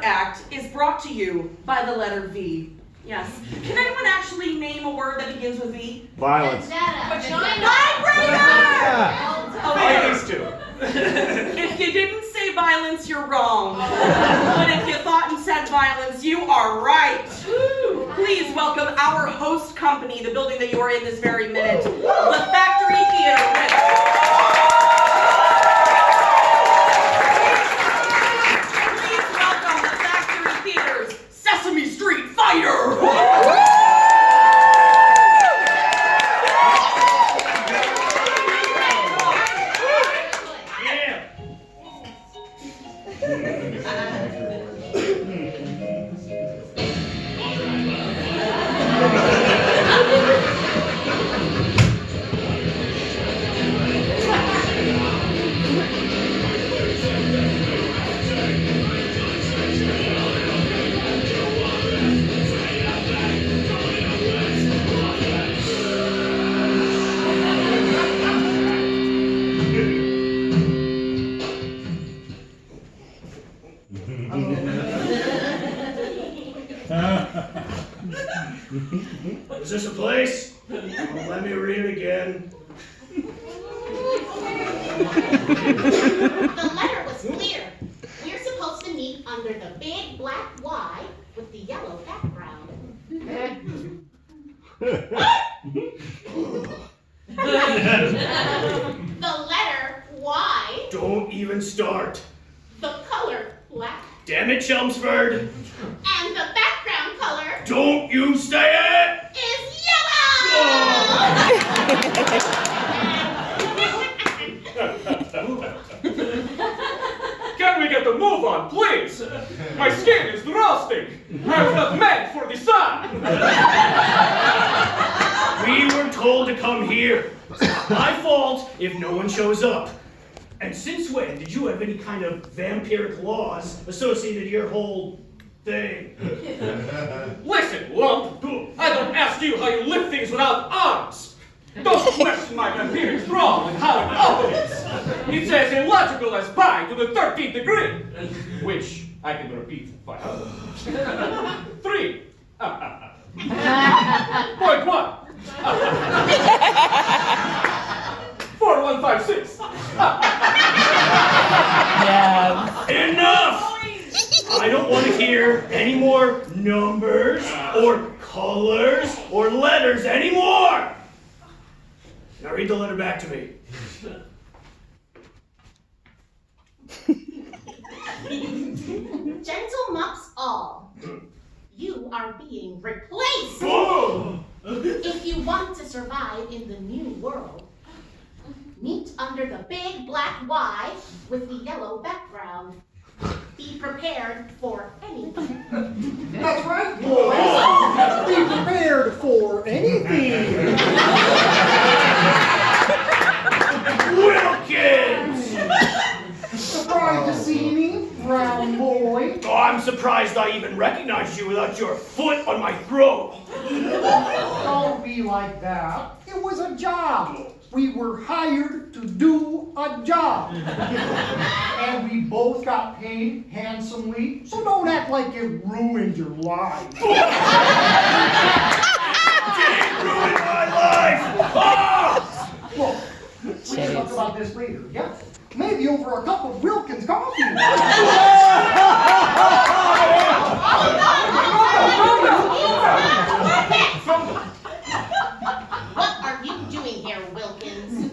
act is brought to you by the letter V. Yes. Can anyone actually name a word that begins with V? Violence. Vibrator! Ladies too. If you didn't say violence, you're wrong. But if you thought and said violence, you are right. Please welcome our host company, the building that you are in this very minute, the Factory Theater. Please welcome the Factory Theater's Sesame Street Fighter. Is this a place? Let me read it again. The letter was clear. We're supposed to meet under the big black Y with the yellow background. The letter Y. Don't even start. The color black. Damn it, Chelmsford. And the background color Don't you say it! is yellow! Can we get a move on, please? My skin is roasting. I'm not meant for the sun. We were told to come here. It's not my fault if no one shows up. And since when did you have any kind of vampiric laws associated with your whole thing? Listen, lump. I don't ask you how you lift things without arms. Don't question my vampiric thrall and how it operates. It's as illogical as pi to the 13th degree, which I can repeat 500. 3. Point 1. 4156. Enough! I don't want to hear any more numbers or colors or letters anymore! Now read the letter back to me. Gentle mups all. You are being replaced. Whoa! If you want to survive in the new world, meet under the big black Y with the yellow background. Be prepared for anything. That's right, boys. Be prepared for anything. Wilkins! Surprised to see me, brown boy? Oh, I'm surprised I even recognized you without your foot on my throat. Don't be like that. It was a job. We were hired to do a job. And we both got paid handsomely, so don't act like it ruined your life. Didn't ruin my life! Oh! Look, we can talk about this later, yeah? Maybe over a cup of Wilkins coffee. What are you doing here, Wilkins?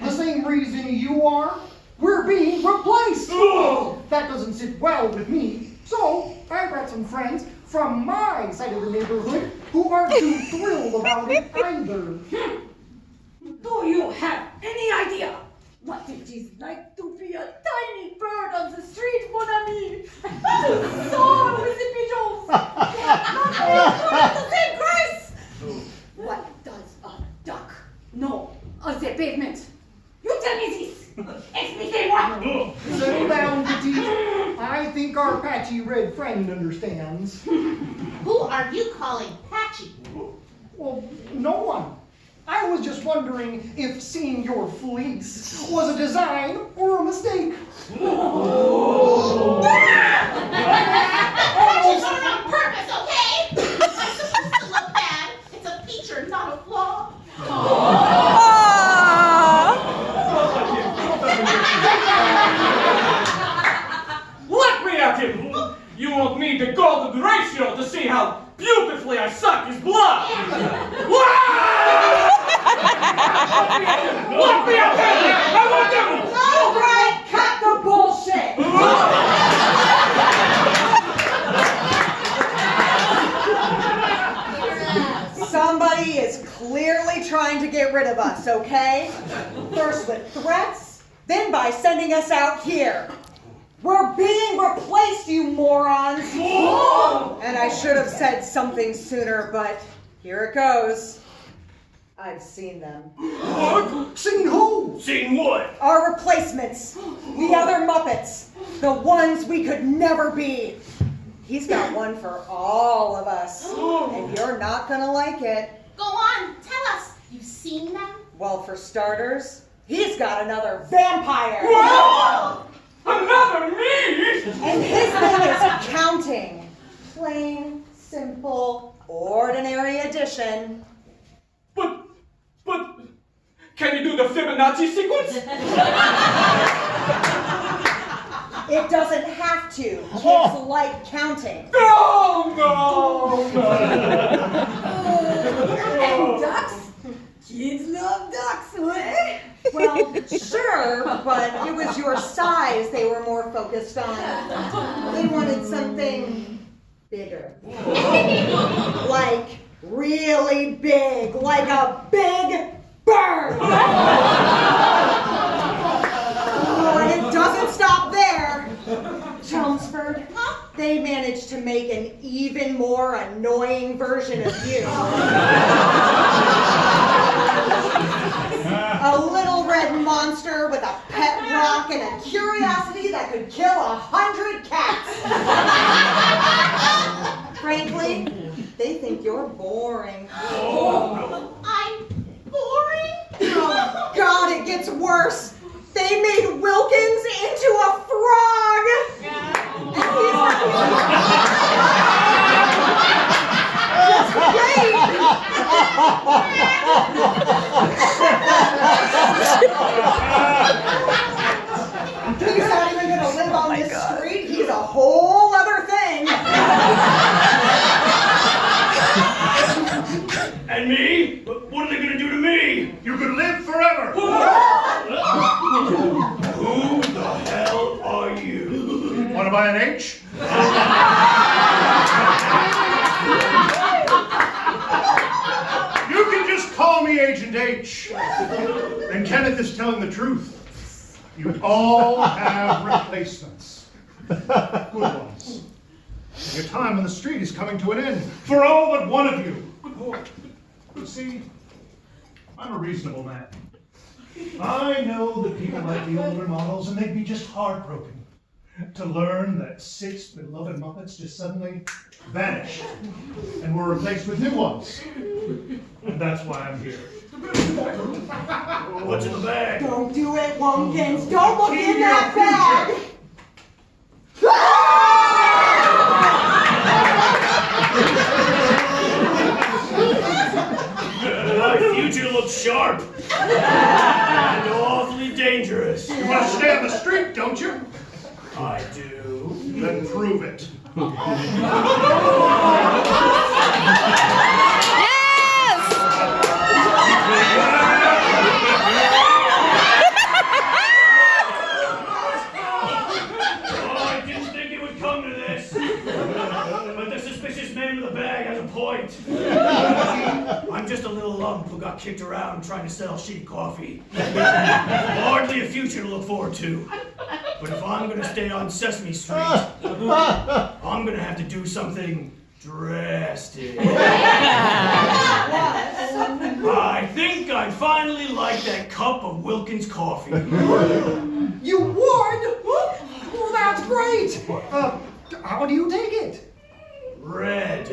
The same reason you are. We're being replaced. That doesn't sit well with me. So I brought some friends from my side of the neighborhood who aren't too thrilled about it either. Do you have any idea what it is like to be a tiny bird on the street, mon ami? To soar with the pigeons. Not the same grace. What does a duck know of the pavement? You tell me this. Expliquez-moi. Settle down, Petite. I think our patchy red friend understands. Who are you calling Patchy? Well, no one. I was just wondering if seeing your fleece was a design or a mistake. You won't need the golden ratio to see how beautifully I suck his blood. Let me out there! I want them! All right, cut the bullshit. Somebody is clearly trying to get rid of us, okay? First with threats, then by sending us out here. We're being replaced, you morons! And I should have said something sooner, but here it goes. I've seen them. What? Seen who? Seen what? Our replacements. The other Muppets. The ones we could never be. He's got one for all of us. And you're not gonna like it. Go on, tell us. You've seen them? Well, for starters, he's got another vampire. Whoa! Another me! And his thing is counting. Plain, simple, ordinary addition. But, can you do the Fibonacci sequence? It doesn't have to. Kids like counting. No! And ducks? Kids love ducks, eh? Well, sure, but it was your size they were more focused on. They wanted something bigger. Like really big, like a big bird. Oh, and it doesn't stop there. Chelmsford, they managed to make an even more annoying version of you. A little red monster with a pet rock and a curiosity that could kill 100 cats. Frankly, they think you're boring. I'm boring? Oh, God, it gets worse. They made Wilkins into a frog. And he's not even gonna live on this street. He's a whole other thing. And me? What are they gonna do to me? You could live forever. Who the hell are you? Want to buy an H? You can just call me Agent H. And Kenneth is telling the truth. You all have replacements. Good ones. Your time on the street is coming to an end for all but one of you. You see, I'm a reasonable man. I know that people like the older models, and they'd be just heartbroken to learn that 6 beloved Muppets just suddenly vanished and were replaced with new ones. And that's why I'm here. What's in the bag? Don't do it, Wumpkins. Don't look in that bag. My future looks sharp. And awfully dangerous. You want to stay on the street, don't you? I do. Then prove it. Oh, I didn't think it would come to this. But the suspicious man with the bag has a point. I'm just a little lump who got kicked around trying to sell shitty coffee. Hardly a future to look forward to. But if I'm gonna stay on Sesame Street, I'm gonna have to do something drastic. I think I finally like that cup of Wilkins coffee. You would? Well, that's great. How do you take it? Red.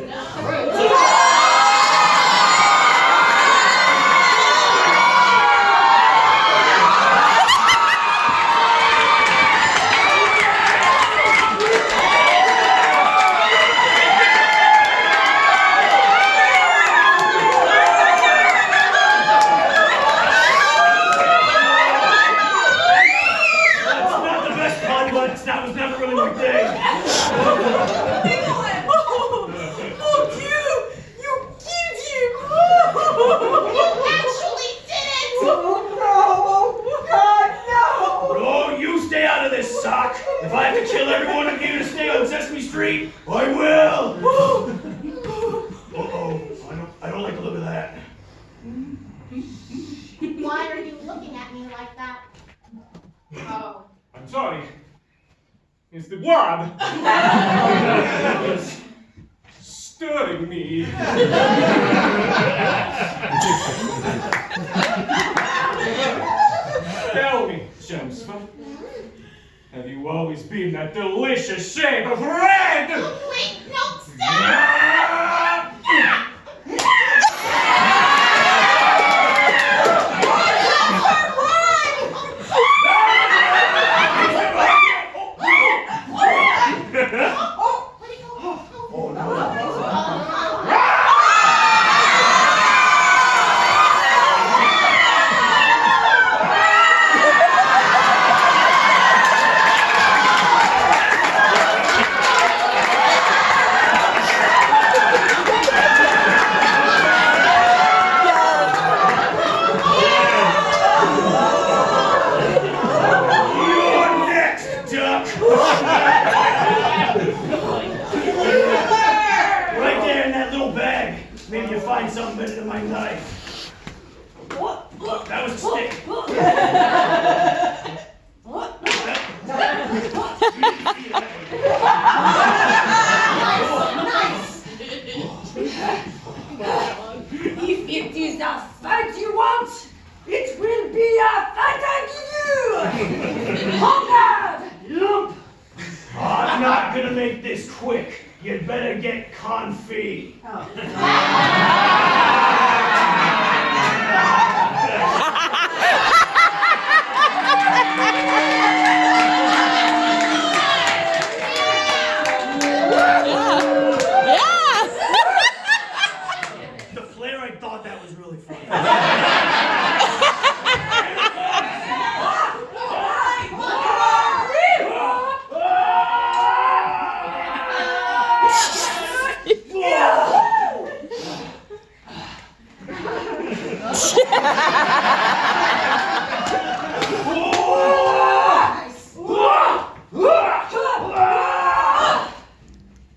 That's not the best pun, but that was never really everything. Oh, Dieu! You killed him! You actually did it! Oh no! Oh God, no! Oh, you stay out of this, Sock. If I have to kill every one of you to stay on Sesame Street, I will. Uh-oh, I don't like the look of that. Why are you looking at me like that? Oh. I'm sorry. It's the blood. It's stirring me. Tell me, Chelmsford, have you always been that delicious shape of red? Oh, wait, no, stop! Right there in that little bag. Maybe you'll find something better than my knife. That was a stick. If it is a fight you want, it will be a fight I give you! Hunger! Lump! I'm not gonna make this quick. You'd better get confit. The playwright thought that was really funny.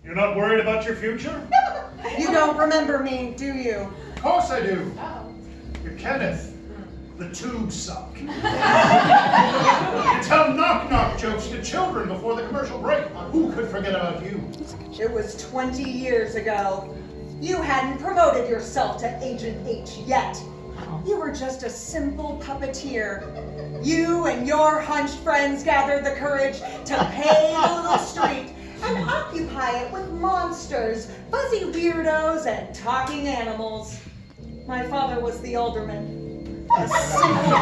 You're not worried about your future? You don't remember me, do you? Of course I do. You're Kenneth, the tube sock. You tell knock-knock jokes to children before the commercial break. Who could forget about you? It was 20 years ago. You hadn't promoted yourself to Agent H yet. You were just a simple puppeteer. You and your hunched friends gathered the courage to pave a little street and occupy it with monsters, fuzzy weirdos, and talking animals. My father was the alderman. A simple...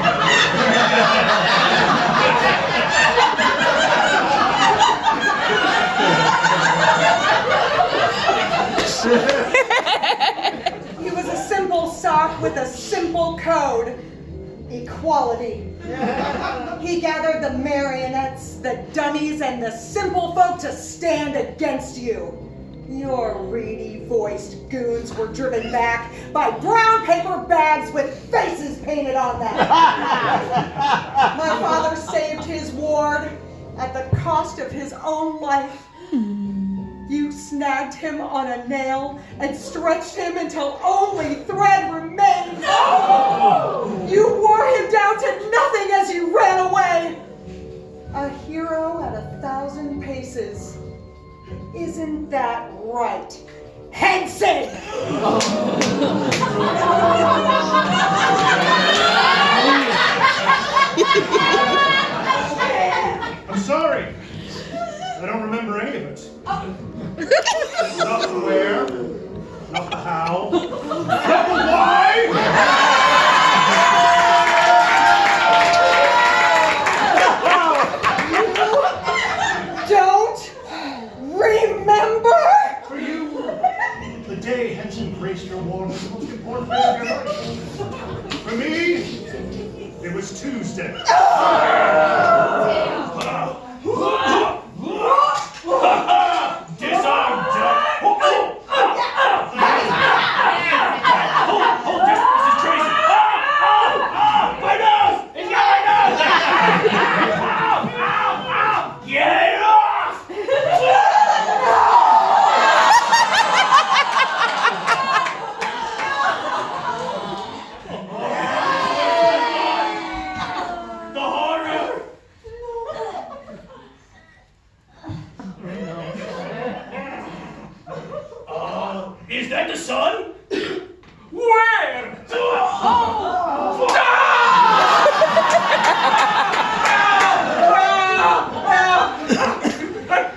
He was a simple sock with a simple code. Equality. He gathered the marionettes, the dummies, and the simple folk to stand against you. Your reedy-voiced goons were driven back by brown paper bags with faces painted on them. My father saved his ward at the cost of his own life. You snagged him on a nail and stretched him until only thread remained. You wore him down to nothing as you ran away. A hero at 1,000 paces. Isn't that right, Henson? I'm sorry. I don't remember any of it. Not the where, not the how, not the why. Don't remember? For you, the day Henson graced your ward was the most important day of your life. For me, it was Tuesday. that the sun? Where?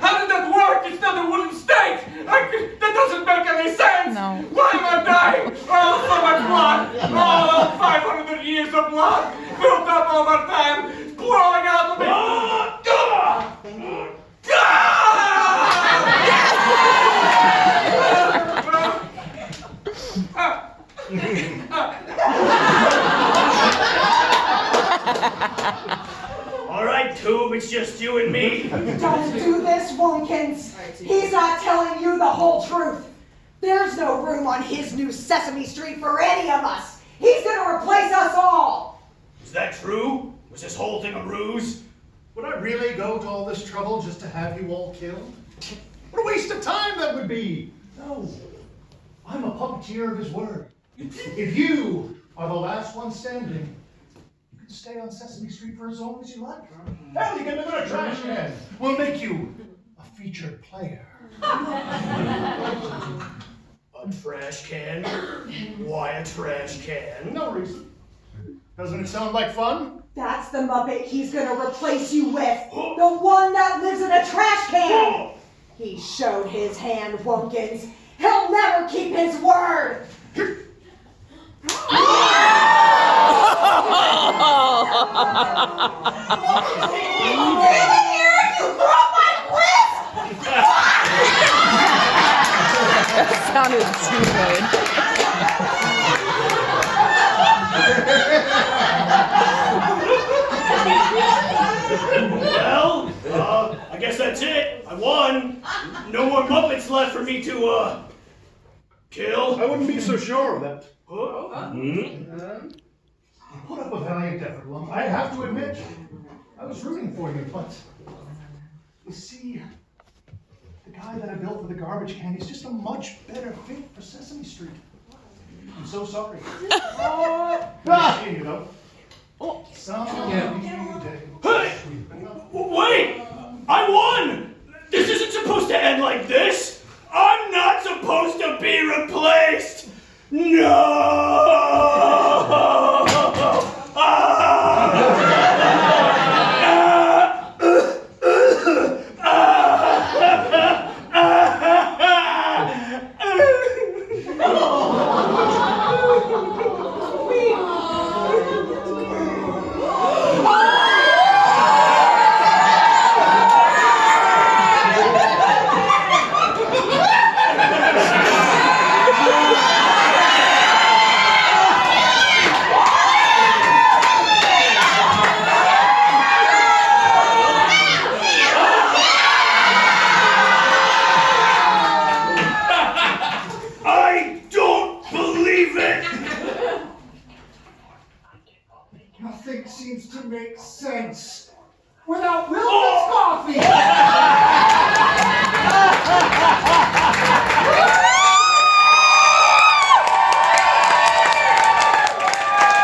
How did that work? It's not a wooden stake! That doesn't make any sense! No. Why am I dying? Oh, so much blood! Oh, 500 years of blood built up over time, pouring out of me! All right, Tube, it's just you and me. Don't do this, Wonkins. He's not telling you the whole truth. There's no room on his new Sesame Street for any of us. He's gonna replace us all. Is that true? Was this whole thing a ruse? Would I really go to all this trouble just to have you all killed? What a waste of time that would be! No, I'm a puppeteer of his word. If you are the last one standing, you can stay on Sesame Street for as long as you like. Hell, you can live in a trash can. We'll make you a featured player. A trash can? Why a trash can? No reason. Doesn't it sound like fun? That's the Muppet he's gonna replace you with. The one that lives in a trash can. He showed his hand, Wonkins. He'll never keep his word. Get in here! You broke my wrist! That sounded too good. Well, I guess that's it. I won. No more Muppets left for me to, kill. I wouldn't be so sure of that. Hmm? Put up a valiant effort, Lump. I have to admit, I was rooting for you, but you see, the guy that I built for the garbage can is just a much better fit for Sesame Street. I'm so sorry. You know. Some day. Hey! Wait! I won! This isn't supposed to end like this! I'm not supposed to be replaced! No! Nothing seems to make sense without Will.